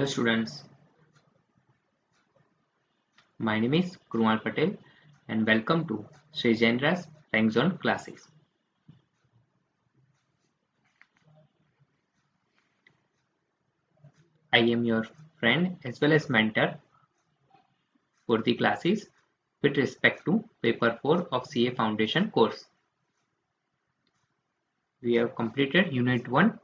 Hello students, my name is Krumal Patel and welcome to Sri Jendra's Rank Zone classes. I am your friend as well as mentor for the classes with respect to paper 4 of CA Foundation course. We have completed unit 1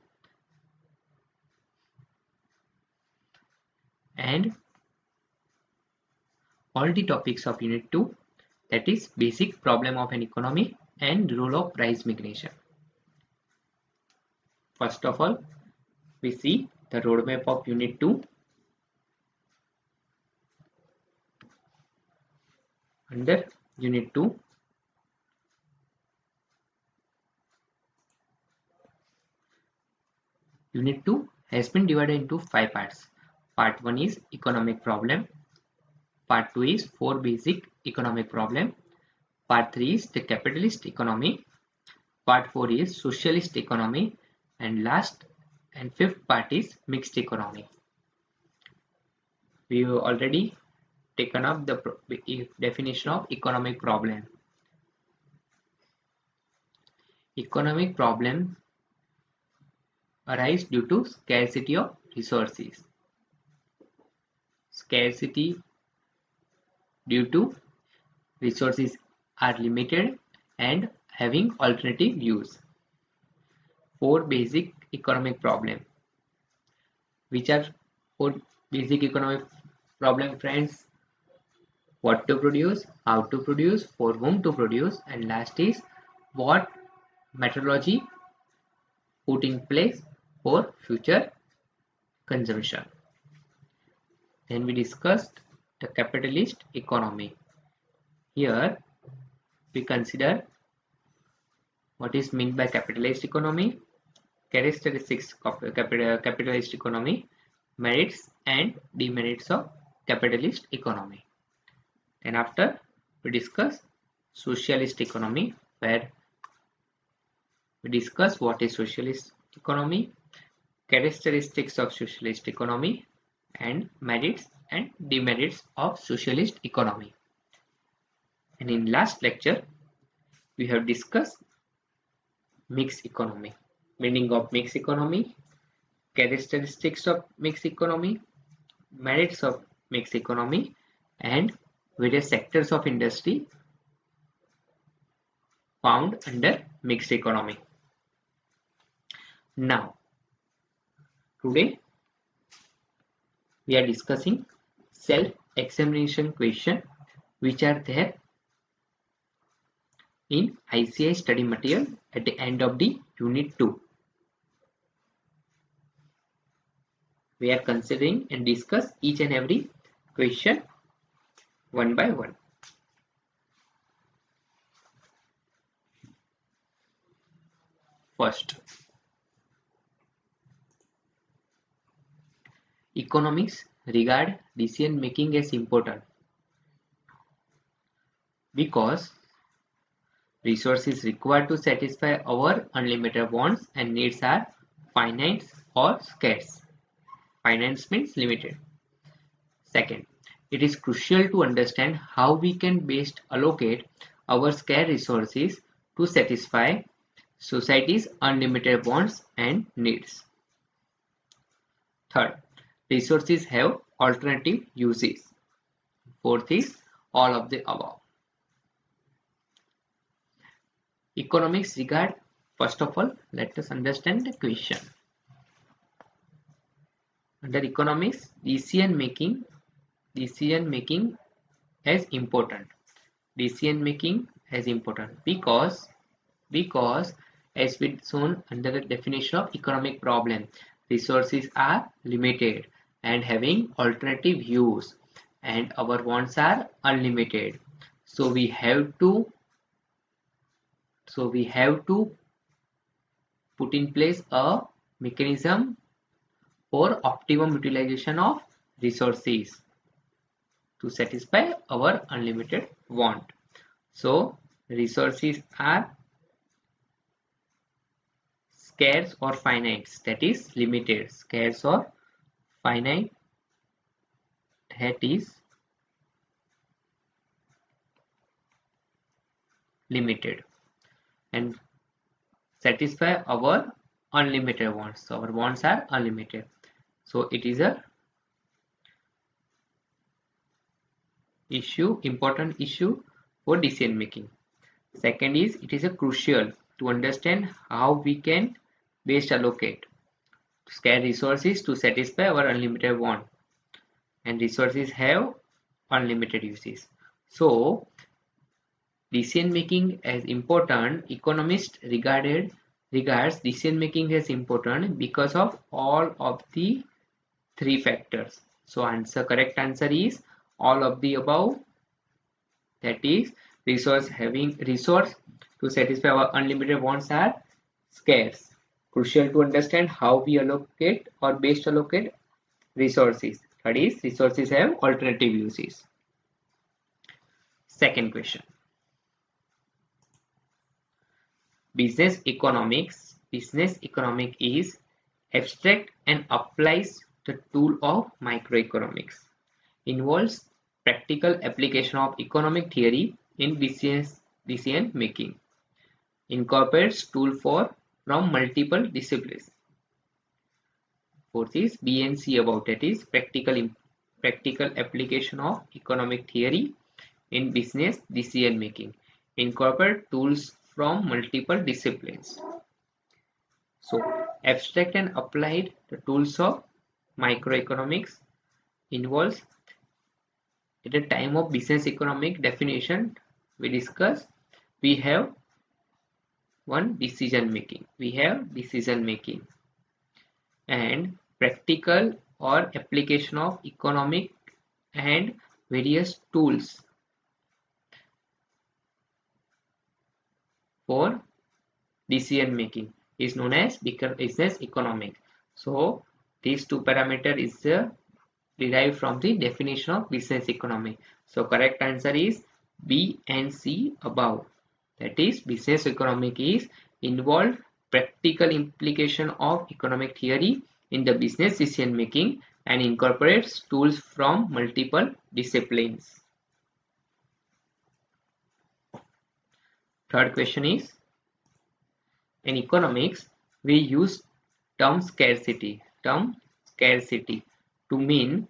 and all the topics of unit 2, that is basic problem of an economy and role of price mechanism. First of all, we see the roadmap of unit 2. Under unit 2, Unit 2 has been divided into 5 parts. Part 1 is economic problem. Part 2 is 4 basic economic problem. Part 3 is the capitalist economy. Part 4 is socialist economy. And last and fifth part is mixed economy. We have already taken up the definition of economic problem. Economic problem arise due to scarcity of resources. Scarcity due to resources are limited and having alternative use. 4 basic economic problem. Which are 4 basic economic problem, friends? What to produce, how to produce, for whom to produce, and last is what methodology put in place for future consumption. Then we discussed the capitalist economy. Here we consider what is meant by capitalist economy, characteristics of capitalist economy, merits and demerits of capitalist economy. And after we discuss socialist economy, where we discuss what is socialist economy, characteristics of socialist economy, and merits and demerits of socialist economy. And in last lecture, we have discussed mixed economy, meaning of mixed economy, characteristics of mixed economy, merits of mixed economy, and various sectors of industry found under mixed economy. Now, today we are discussing self-examination question which are there in ICI study material at the end of the unit 2. We are considering and discuss each and every question one by one. First, economics regard decision making as important because resources required to satisfy our unlimited wants and needs are finite or scarce. Finite means limited. Second, it is crucial to understand how we can best allocate our scarce resources to satisfy society's unlimited wants and needs. Third, resources have alternative uses. Fourth is all of the above. Economics regard, first of all, let us understand the question. Under economics, decision making as important. Decision making as important because as we shown under the definition of economic problem, resources are limited and having alternative use and our wants are unlimited. So we have to put in place a mechanism for optimum utilization of resources to satisfy our unlimited want. So resources are scarce or finite, that is limited. Scarce or finite that is limited, and satisfy our unlimited wants. So our wants are unlimited. So it is a important issue for decision making. Second is, it is a crucial to understand how we can best allocate scarce resources to satisfy our unlimited want, and resources have unlimited uses. So decision making as important, economists regards decision making as important because of all of the three factors. So correct answer is all of the above. That is, resource to satisfy our unlimited wants are scarce. Crucial to understand how we allocate or best allocate resources. That is, resources have alternative uses. Second question. Business economics. Business economics is abstract and applies the tool of microeconomics. Involves practical application of economic theory in decision making. Incorporates tools from multiple disciplines. Fourth is B and C about that is practical application of economic theory in business decision making. Incorporate tools from multiple disciplines. So abstract and applied the tools of microeconomics involves at the time of business economic definition we discuss, we have decision making and practical or application of economic and various tools for decision making is known as business economic. So these two parameters is derived from the definition of business economic. So correct answer is B and C above. That is, business economic is involved practical implication of economic theory in the business decision making and incorporates tools from multiple disciplines. Third question is, in economics we use term scarcity to mean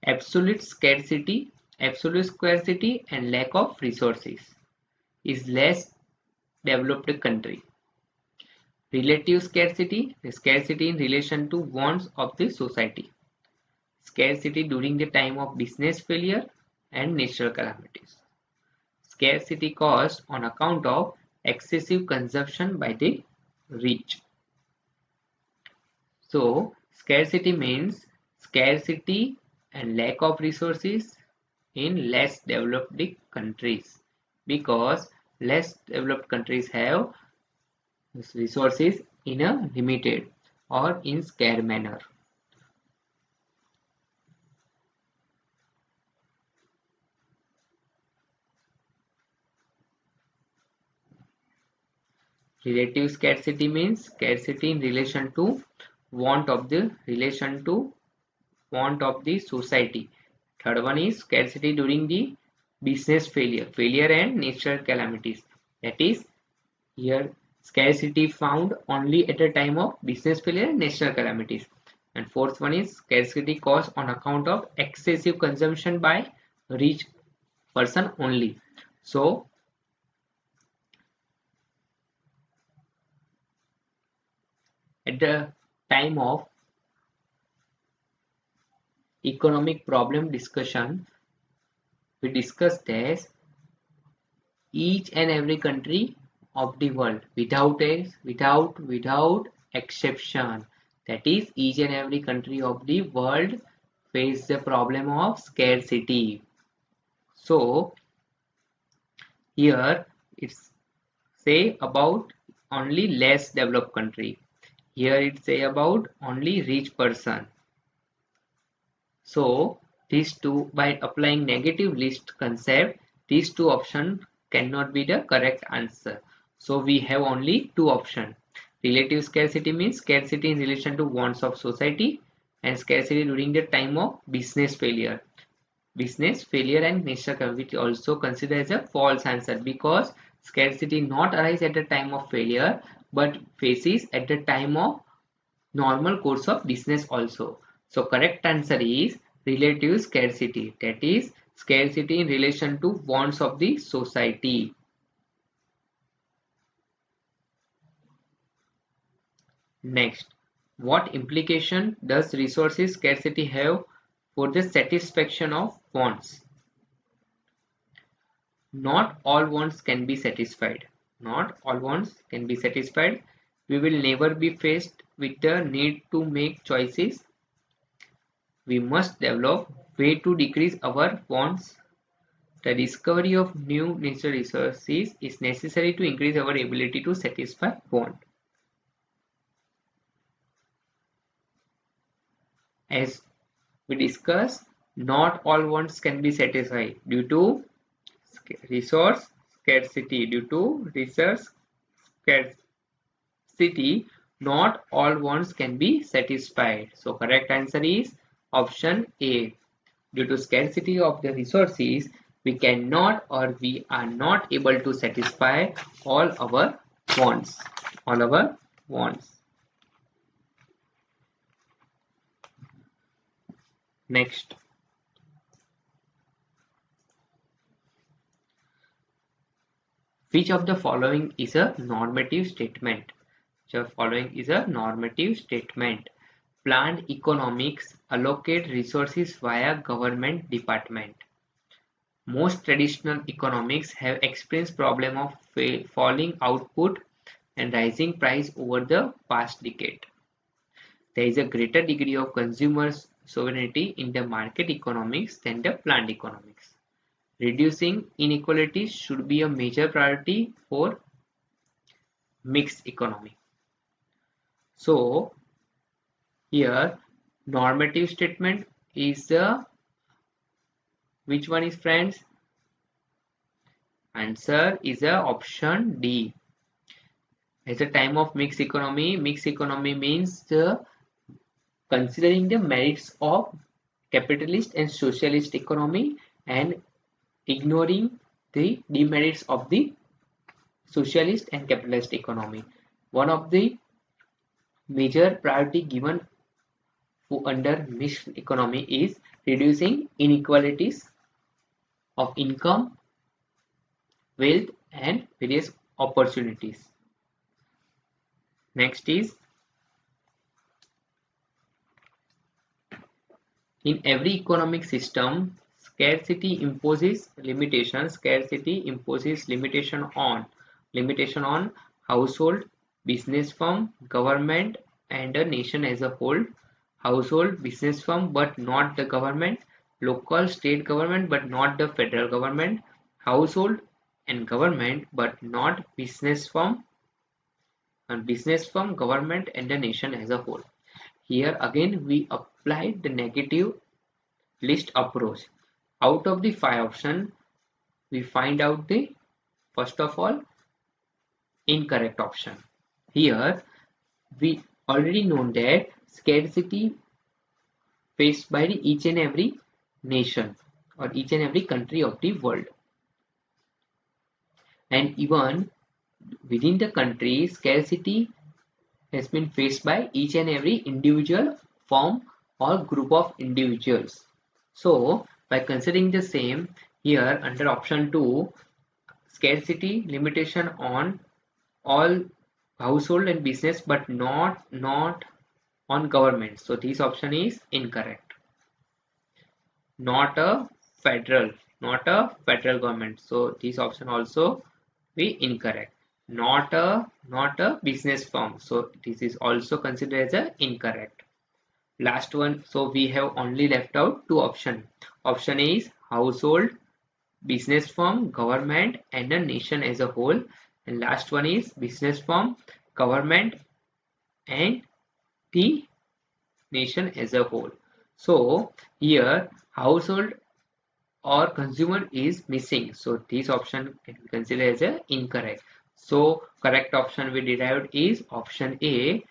absolute scarcity and lack of resources is less developed country. Relative scarcity, the scarcity in relation to wants of the society. Scarcity during the time of business failure and natural calamities. Scarcity caused on account of excessive consumption by the rich. So scarcity means scarcity and lack of resources in less developed countries, because less developed countries have resources in a limited or in scarce manner. Relative scarcity means scarcity in relation to want of the society. Third one is scarcity during the business failure and natural calamities. That is, here scarcity found only at the time of business failure and natural calamities. And fourth one is scarcity caused on account of excessive consumption by rich person only. So at the time of economic problem discussion, we discussed as each and every country of the world without exception, that is, each and every country of the world face the problem of scarcity. So here it's say about only less developed country. Here it say about only rich person. So these two, by applying negative list concept, these two options cannot be the correct answer. So we have only two options. Relative scarcity means scarcity in relation to wants of society, and scarcity during the time of business failure. business failure and national calamity also considered as a false answer, because scarcity not arise at the time of failure but faces at the time of normal course of business also. So correct answer is relative scarcity, that is scarcity in relation to wants of the society. Next, what implication does resources scarcity have for the satisfaction of wants? Not all wants can be satisfied. Not all wants can be satisfied. We will never be faced with the need to make choices. We must develop way to decrease our wants. The discovery of new natural resources is necessary to increase our ability to satisfy want. As we discussed, not all wants can be satisfied due to resource scarcity. Due to resource scarcity, not all wants can be satisfied. So correct answer is option A. Due to scarcity of the resources, we cannot or we are not able to satisfy all our wants. All our wants. Next. Which of the following is a normative statement? Which of the following is a normative statement? Planned economics allocate resources via government department. Most traditional economics have experienced problem of falling output and rising price over the past decade. There is a greater degree of consumer sovereignty in the market economics than the planned economics. Reducing inequalities should be a major priority for mixed economy. So here normative statement is the, which one is friends? Answer is a option D. At the time of mixed economy means considering the merits of capitalist and socialist economy and ignoring the demerits of the socialist and capitalist economy. One of the major priority given under mixed economy is reducing inequalities of income, wealth and various opportunities. Next is, in every economic system, scarcity imposes limitations. Scarcity imposes limitation on household, business firm, government, and a nation as a whole. Household, business firm, but not the government. Local, state government, but not the federal government. Household and government, but not business firm. And business firm, government, and the nation as a whole. Here again we applied the negative list approach. Out of the 5 options, we find out the first of all incorrect option. Here we already know that scarcity faced by each and every nation or each and every country of the world, and even within the country scarcity has been faced by each and every individual, firm or group of individuals. So by considering the same, here under option 2, scarcity limitation on all household and business but not on government. So this option is incorrect. Not a federal government. So this option also be incorrect. Not a business firm. So this is also considered as a incorrect. Last one. So we have only left out 2 options. Option A is household, business firm, government, and a nation as a whole. And last one is business firm, government, and the nation as a whole. So here household or consumer is missing. So this option can be considered as a incorrect. So correct option we derived is option A.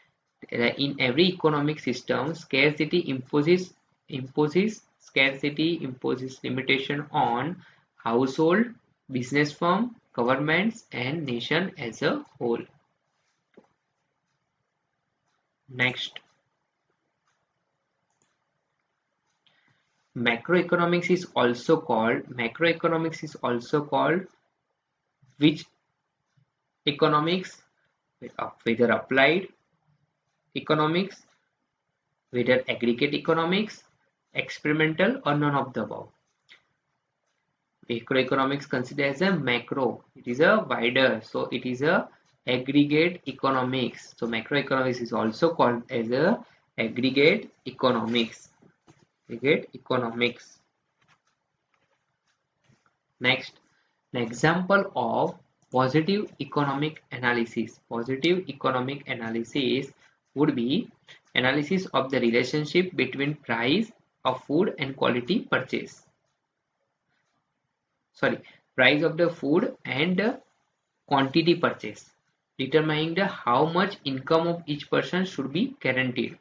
In every economic system, scarcity imposes Scarcity imposes limitation on household, business firm, governments, and nation as a whole. Next, macroeconomics is also called which economics, whether applied economics, whether aggregate economics, experimental, or none of the above. Macroeconomics considered as a macro. It is a wider, so it is a aggregate economics. So macroeconomics is also called as a aggregate economics. Aggregate economics. Next, an example of positive economic analysis. Positive economic analysis would be analysis of the relationship between price of food and quality purchase. Price of the food and quantity purchase, determining how much income of each person should be guaranteed,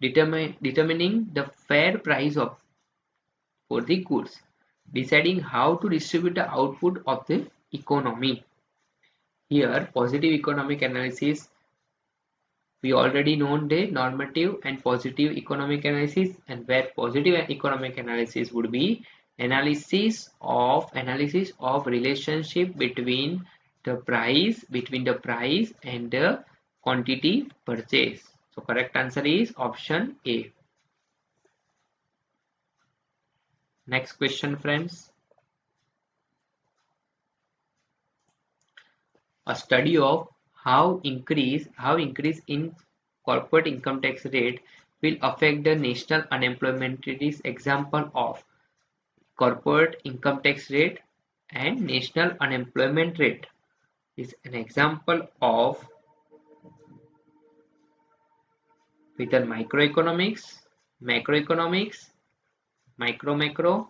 determining the fair price for the goods, deciding how to distribute the output of the economy. Here, positive economic analysis, we already know the normative and positive economic analysis, and where positive economic analysis would be analysis of relationship between the price and the quantity purchase. So correct answer is option A. Next question, friends. A study of how increase in corporate income tax rate will affect the national unemployment rate is example of corporate income tax rate and national unemployment rate is an example of whether microeconomics, macroeconomics, macro,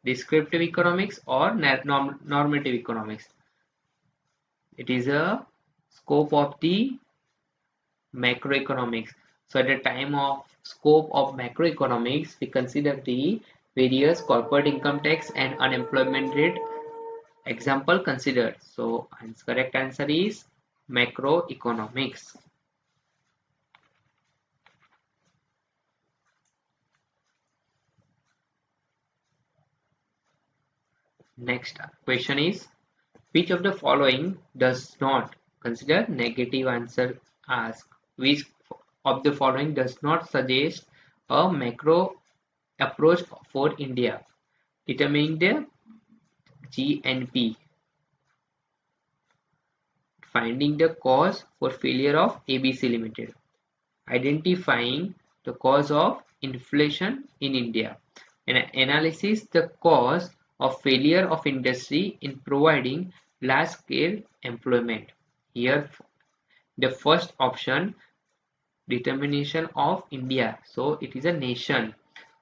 descriptive economics, or normative economics. It is a scope of the macroeconomics. So at the time of scope of macroeconomics, we consider the various corporate income tax and unemployment rate example considered. So correct answer is macroeconomics. Next question is, which of the following does not, consider negative answer asked, which of the following does not suggest a macro approach for India? Determining the GNP, finding the cause for failure of ABC Limited, identifying the cause of inflation in India, and analysis the cause of failure of industry in providing large-scale employment. Here, the first option, determination of India, so it is a nation.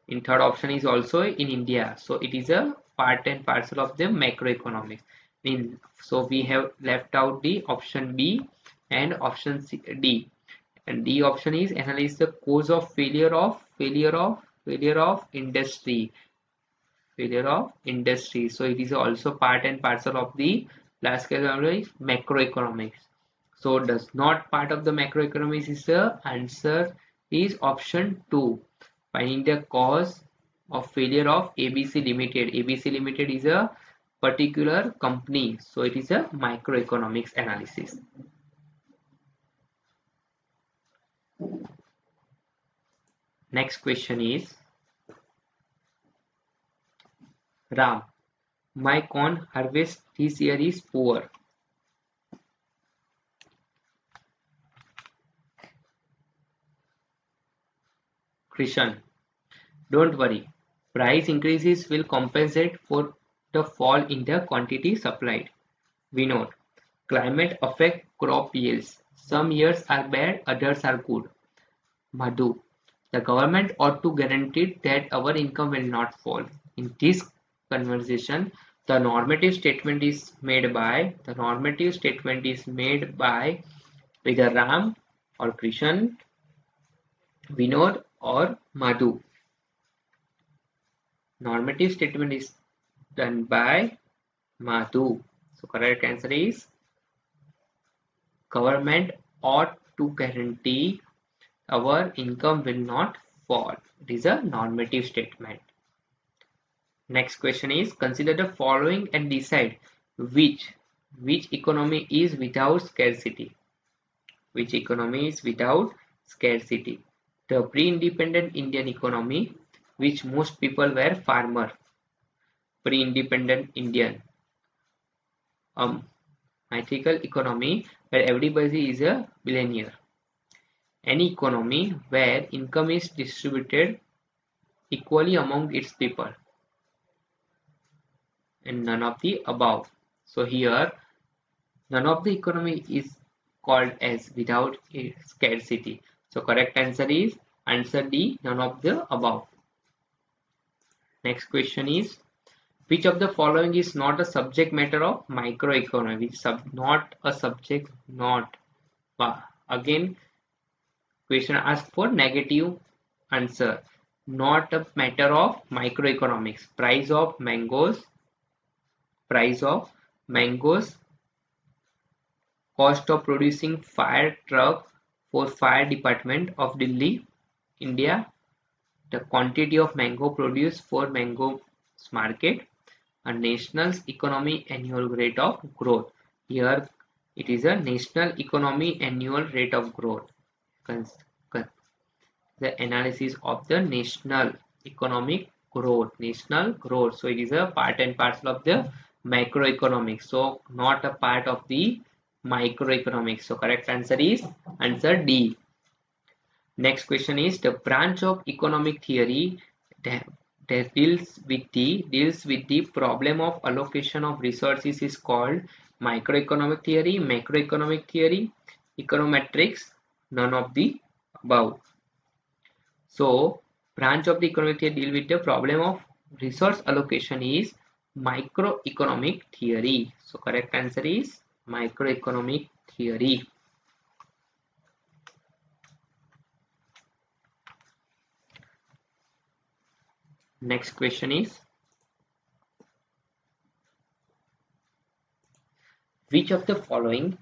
In third option is also in India, so it is a part and parcel of the macroeconomics. So we have left out the option B and option D. And D option is analyze the cause of failure of industry. So it is also part and parcel of the last category, macroeconomics. So does not part of the macroeconomics is the answer is option 2. Finding the cause of failure of ABC Limited. ABC Limited is a particular company, so it is a microeconomics analysis. Next question is, Ram, my corn harvest this year is poor. Krishan, don't worry, price increases will compensate for the fall in the quantity supplied. Vinod, climate affect crop yields. Some years are bad, others are good. Madhu, the government ought to guarantee that our income will not fall. In this conversation, the normative statement is made by either Ram or Krishan, Vinod or Madhu. Normative statement is done by Madhu. So correct answer is government ought to guarantee our income will not fall. It is a normative statement. Next question is consider the following and decide which economy is without scarcity. Which economy is without scarcity? The pre-independent Indian economy, which most people were farmer. Pre-independent Indian. Mythical economy where everybody is a billionaire. Any economy where income is distributed equally among its people. And none of the above. So here none of the economy is called as without a scarcity. So correct answer is answer D, none of the above. Next question is which of the following is not a subject matter of microeconomy? Which not a subject, not. Again, question asked for negative answer. Not a matter of microeconomics. Price of mangoes, cost of producing fire truck for fire department of Delhi, India, the quantity of mango produced for mango market, a national economy annual rate of growth. Here it is a national economy annual rate of growth. The analysis of the national economic growth. National growth. So it is a part and parcel of the macroeconomics. So not a part of the microeconomics. So correct answer is answer D. Next question is the branch of economic theory that deals with the problem of allocation of resources is called microeconomic theory, macroeconomic theory, econometrics, none of the above. So branch of the economic theory deal with the problem of resource allocation is microeconomic theory. So correct answer is microeconomic theory. Next question is which of the following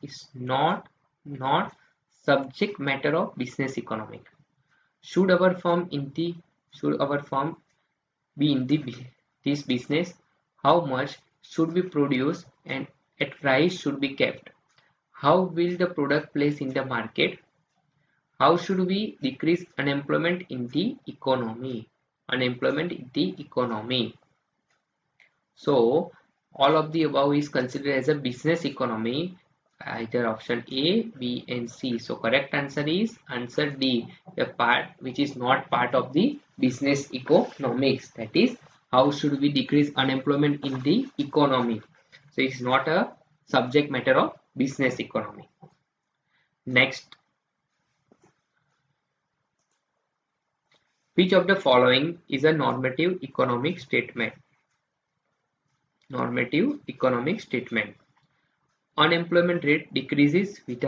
is not subject matter of business economics? Should our firm be in this business? How much should we produce and at price should be kept? How will the product place in the market? How should we decrease unemployment in the economy? So all of the above is considered as a business economy, either option A, B and C. So correct answer is answer D, the part which is not part of the business economics, that is how should we decrease unemployment in the economy. So it's not a subject matter of business economy. Next, which of the following is a normative economic statement? Normative economic statement. Unemployment rate decreases with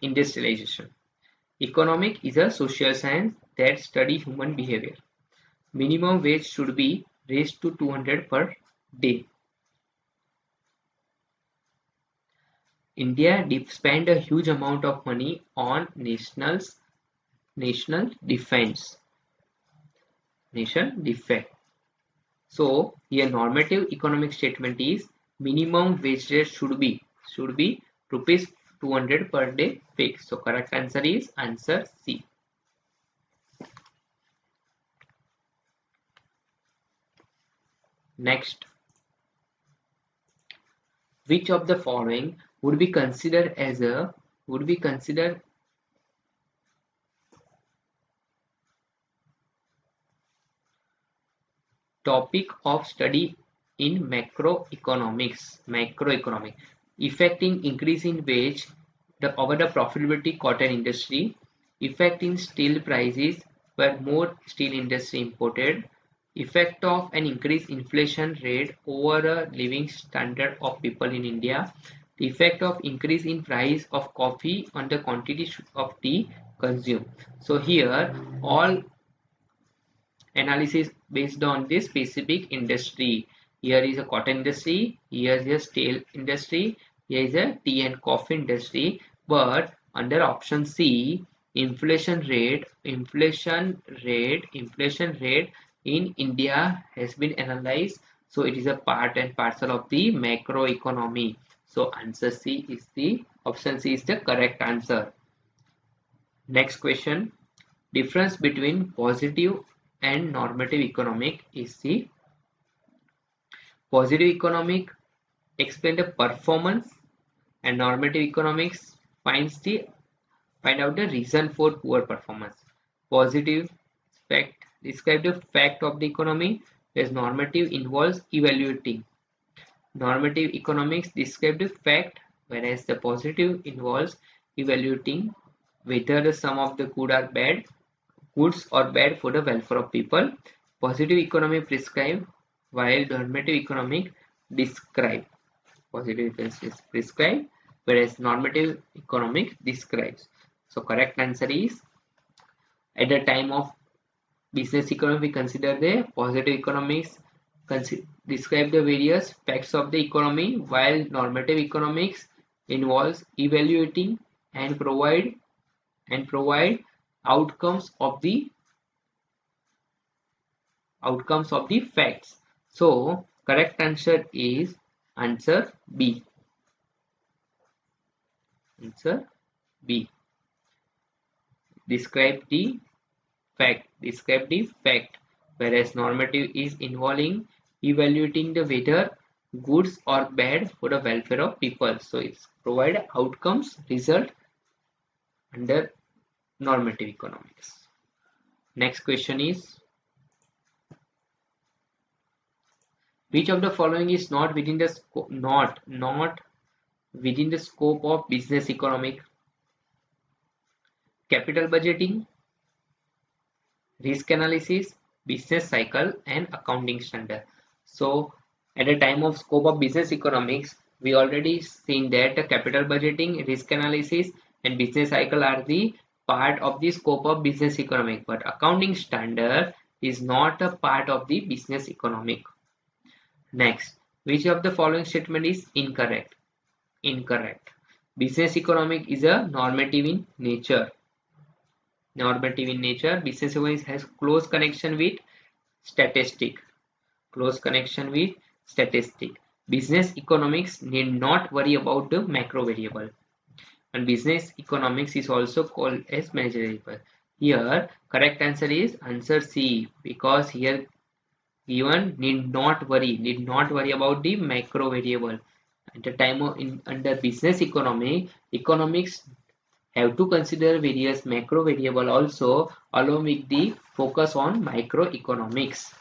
industrialization. Economic is a social science that studies human behavior. Minimum wage should be raised to 200 per day. India spent a huge amount of money on national defense. So here normative economic statement is minimum wage rate should be rupees 200 per day fixed. So correct answer is answer C. Next, which of the following would be considered topic of study in macroeconomics? Effecting increase in wage over the profitability cotton industry, effect in steel prices where more steel industry imported, effect of an increased inflation rate over a living standard of people in India, the effect of increase in price of coffee on the quantity of tea consumed. So here all analysis based on this specific industry. Here is a cotton industry, here is a steel industry, here is a tea and coffee industry. But under option C, inflation rate in India has been analyzed. So it is a part and parcel of the macroeconomy. So answer C is the option C is the correct answer. Next question. Difference between positive and normative economic is the positive economic explain the performance and normative economics find out the reason for poor performance. Positive fact describe the fact of the economy, whereas normative involves evaluating. Normative economics describe the fact, whereas the positive involves evaluating whether the sum of the goods or bad for the welfare of people. Positive economic prescribe, while normative economic describe. Positive is prescribe, whereas normative economic describes. So correct answer is at the time of business economy we consider the positive economics describe the various facts of the economy, while normative economics involves evaluating and provide outcomes of the facts. So correct answer is answer B. Answer B. Describe the fact, whereas normative is involving evaluating the whether goods or bad for the welfare of people. So it's provide outcomes result under normative economics. Next question is, which of the following is not within the within the scope of business economic? Capital budgeting, risk analysis, business cycle, and accounting standard. So at the time of scope of business economics, we already seen that the capital budgeting, risk analysis, and business cycle are the part of the scope of business economic, but accounting standard is not a part of the business economic. Next, which of the following statement is incorrect? Incorrect. Business economic is a normative in nature. Normative in nature. Business economics has close connection with statistic. Close connection with statistic. Business economics need not worry about the macro variable. And business economics is also called as measurable. Here, correct answer is answer C, because here given need not worry about the macro variable. At the time of under business economics have to consider various macro variable also, along with the focus on microeconomics.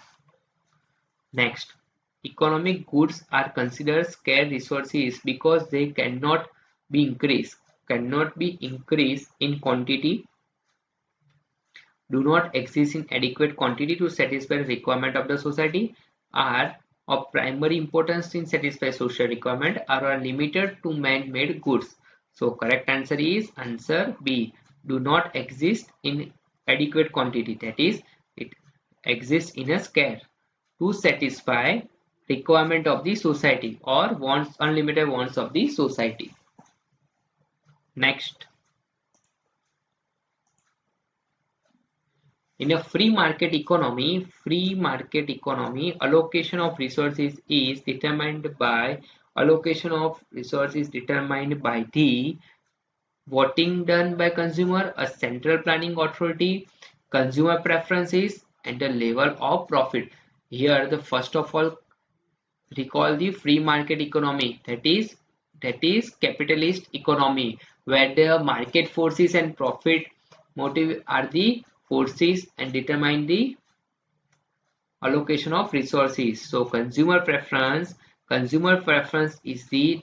Next, economic goods are considered scarce resources because they cannot be increased in quantity, do not exist in adequate quantity to satisfy the requirement of the society, are of primary importance in satisfy social requirement, or are limited to man-made goods. So correct answer is answer B. Do not exist in adequate quantity, that is it exists in a scarce to satisfy requirement of the society or wants, unlimited wants of the society. Next, in a free market economy, allocation of resources is determined by the voting done by consumer, a central planning authority, consumer preferences, and the level of profit. Here, the first of all, recall the free market economy, that is capitalist economy, where the market forces and profit motive are the forces and determine the allocation of resources. So consumer preference is the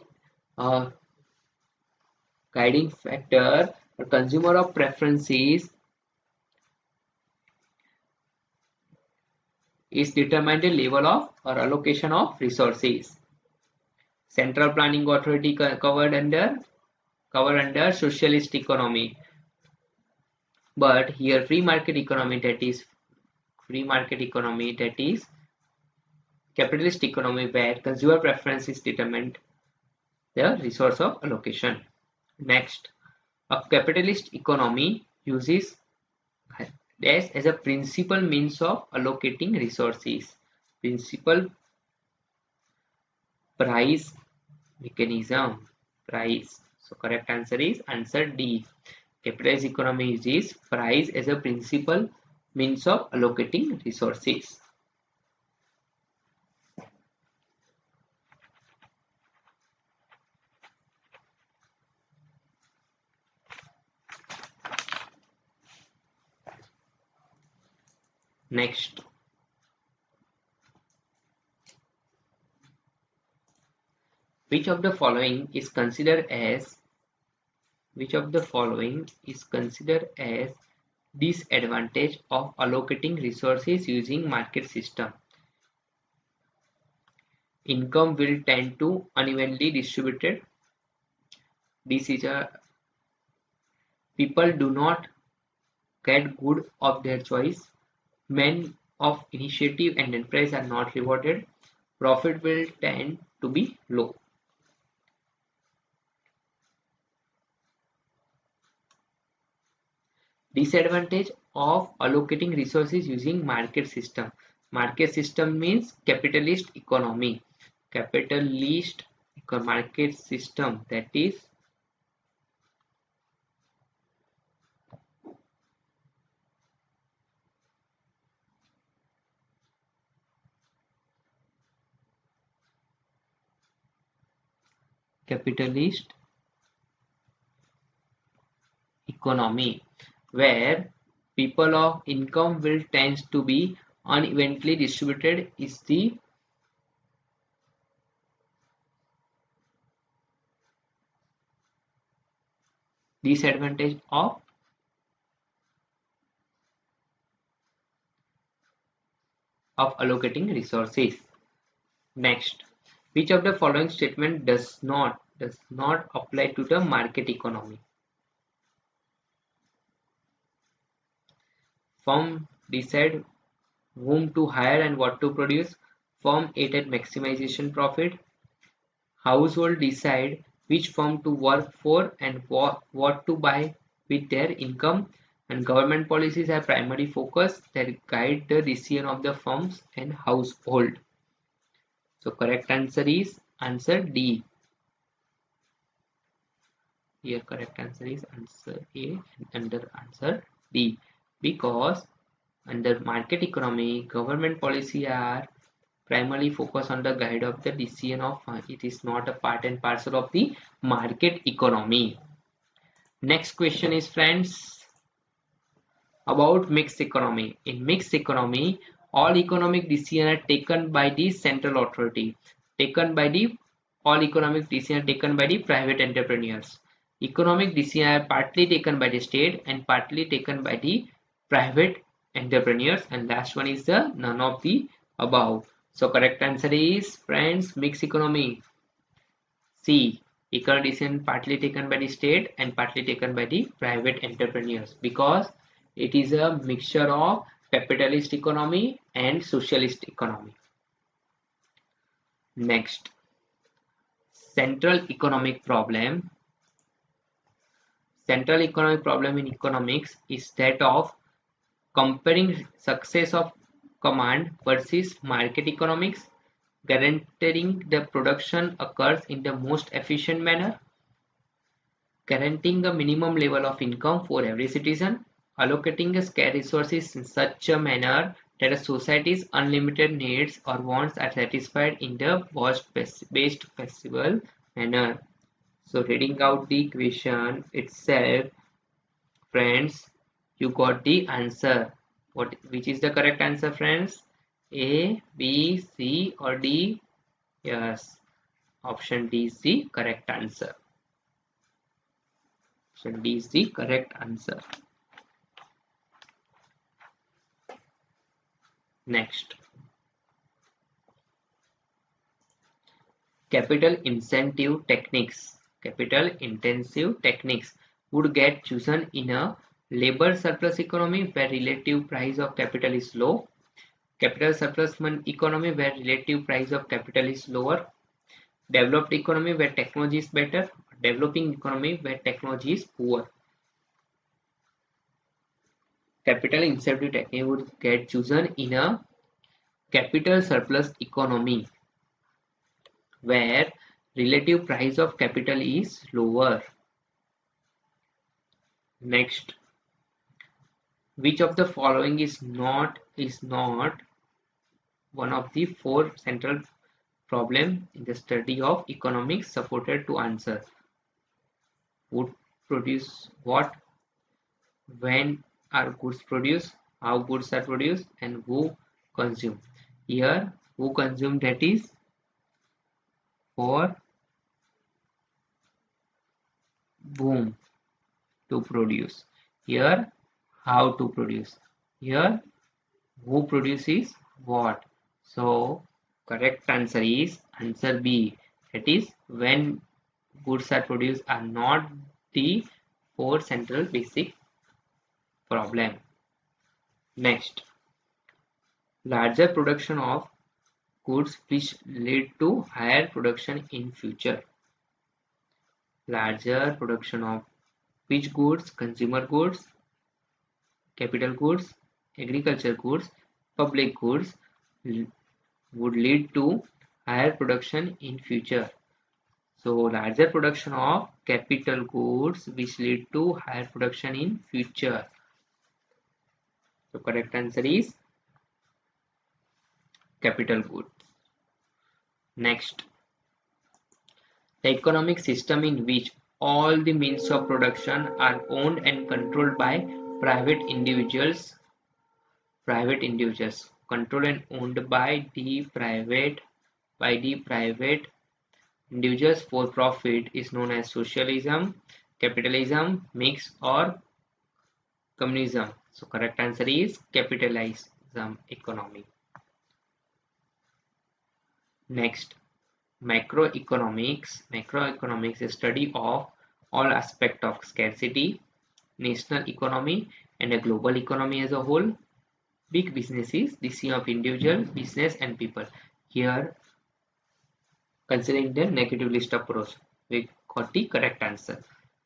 guiding factor. The consumer of preferences is determine the level of or allocation of resources. Central planning authority covered under socialist economy. But here free market economy, that is free market economy, that is capitalist economy, where consumer preferences determine the resource of allocation. Next, a capitalist economy uses dash as a principal means of allocating resources. Principal price mechanism. Price. So correct answer is answer D. Capitalist economy uses price as a principal means of allocating resources. Next, which of the following is considered as disadvantage of allocating resources using market system? Income will tend to unevenly distributed. This is a people do not get good of their choice. Men of initiative and enterprise are not rewarded. Profit will tend to be low. Disadvantage of allocating resources using market system. Market system means capitalist economy. Capitalist market system, that is capitalist economy, where people of income will tends to be unevenly distributed, is the disadvantage of allocating resources. Next, which of the following statement does not apply to the market economy? Firm decide whom to hire and what to produce. Firm aim at maximization profit. Household decide which firm to work for and what to buy with their income. And government policies have primary focus that guide the decision of the firms and household. So correct answer is answer D. Here correct answer is answer A and under answer D, because under market economy, government policy are primarily focused on the guide of the decision of it is not a part and parcel of the market economy. Next question is, friends, about mixed economy. In mixed economy, all economic decisions are taken by the central authority, all economic decisions are taken by the private entrepreneurs. Economic decisions are partly taken by the state and partly taken by the private entrepreneurs, and last one is the none of the above. So correct answer is, friends, mixed economy. C. Economic decision partly taken by the state and partly taken by the private entrepreneurs, because it is a mixture of capitalist economy and socialist economy. Next, central economic problem. Central economic problem in economics is that of comparing success of command versus market economics, guaranteeing the production occurs in the most efficient manner, guaranteeing a minimum level of income for every citizen, allocating scarce resources in such a manner that a society's unlimited needs or wants are satisfied in the best possible manner. So reading out the equation itself, friends, you got the answer. Which is the correct answer, friends? A, B, C or D? Yes, option D is the correct answer. Option D is the correct answer. Next, capital intensive techniques would get chosen in a labor surplus economy where relative price of capital is low, Capital surplus economy where relative price of capital is lower. Developed economy where technology is better. Developing economy where technology is poor. Capital incentive technique would get chosen in a capital surplus economy where relative price of capital is lower. Next, which of the following is not one of the four central problems in the study of economics supported to answer? Would produce what, when are goods produced, how goods are produced, and who consume. Here, who consume, that is for whom to produce. Here, how to produce. Here, who produces what. So, correct answer is answer B. That is, when goods are produced are not the four central basic problem. Next, larger production of goods which lead to higher production in future. Larger production of which goods? Consumer goods, capital goods, agriculture goods, public goods would lead to higher production in future. So larger production of capital goods which lead to higher production in future. So correct answer is capital goods. Next, the economic system in which all the means of production are owned and controlled by private individuals. Controlled and owned by the private individuals for profit is known as socialism, capitalism, mixed, or communism. So correct answer is capitalism economy. Next, macroeconomics. Macroeconomics is study of all aspects of scarcity, national economy, and a global economy as a whole. Big businesses, decision of individual, business, and people. Here, considering the negative list approach, we got the correct answer.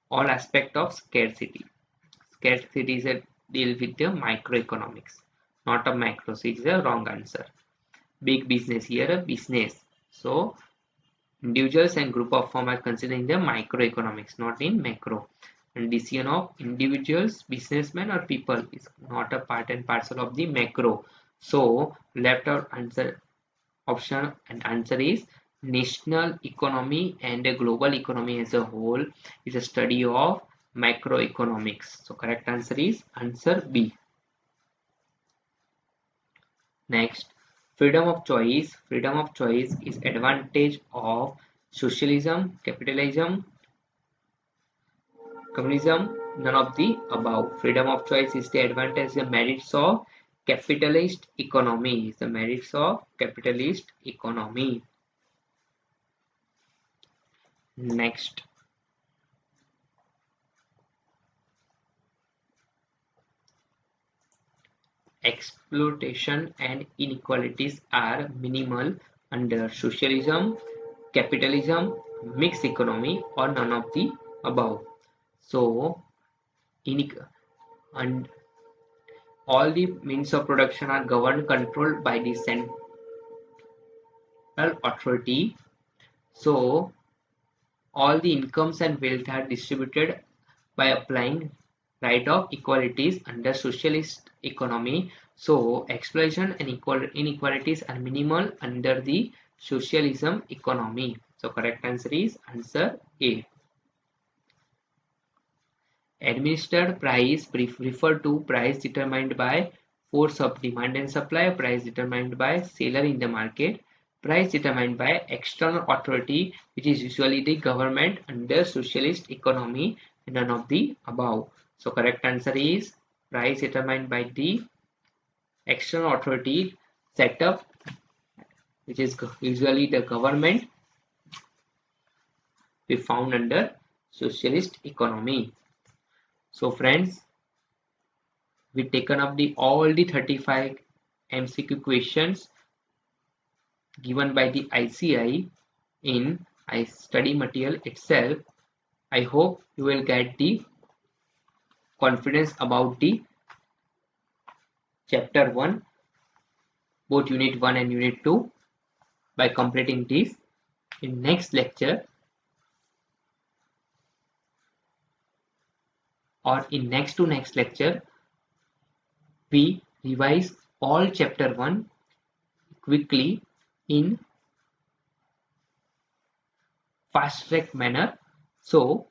All aspect of scarcity. Scarcity is a deal with the microeconomics, not a macro. So it's a wrong answer. Big business, here a business. So individuals and group of firm are considering the microeconomics, not in macro. And decision of individuals, businessmen, or people is not a part and parcel of the macro. So left out answer option and answer is national economy and a global economy as a whole is a study of macroeconomics. So correct answer is answer B. Next, freedom of choice. Freedom of choice is advantage of socialism, capitalism, communism, none of the above. Freedom of choice is the advantage, the merits of capitalist economy. Is the merits of capitalist economy. Next, exploitation and inequalities are minimal under socialism, capitalism, mixed economy, or none of the above. So, and all the means of production are governed, controlled by the central authority. So, all the incomes and wealth are distributed by applying right of equalities under socialist economy. So exploitation and inequalities are minimal under the socialism economy. So correct answer is answer A. Administered price refer to price determined by force of demand and supply, price determined by seller in the market, price determined by external authority, which is usually the government under socialist economy, and none of the above. So correct answer is price determined by the external authority set up, which is usually the government, we found under socialist economy. So friends, we taken up all the 35 MCQ questions given by the ICI in study material itself. I hope you will get the confidence about the chapter 1, both unit 1 and unit 2 by completing this. In next lecture or in next to next lecture, we revise all chapter 1 quickly in fast track manner. So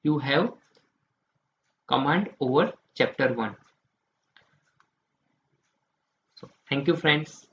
you have command over chapter 1. So thank you friends.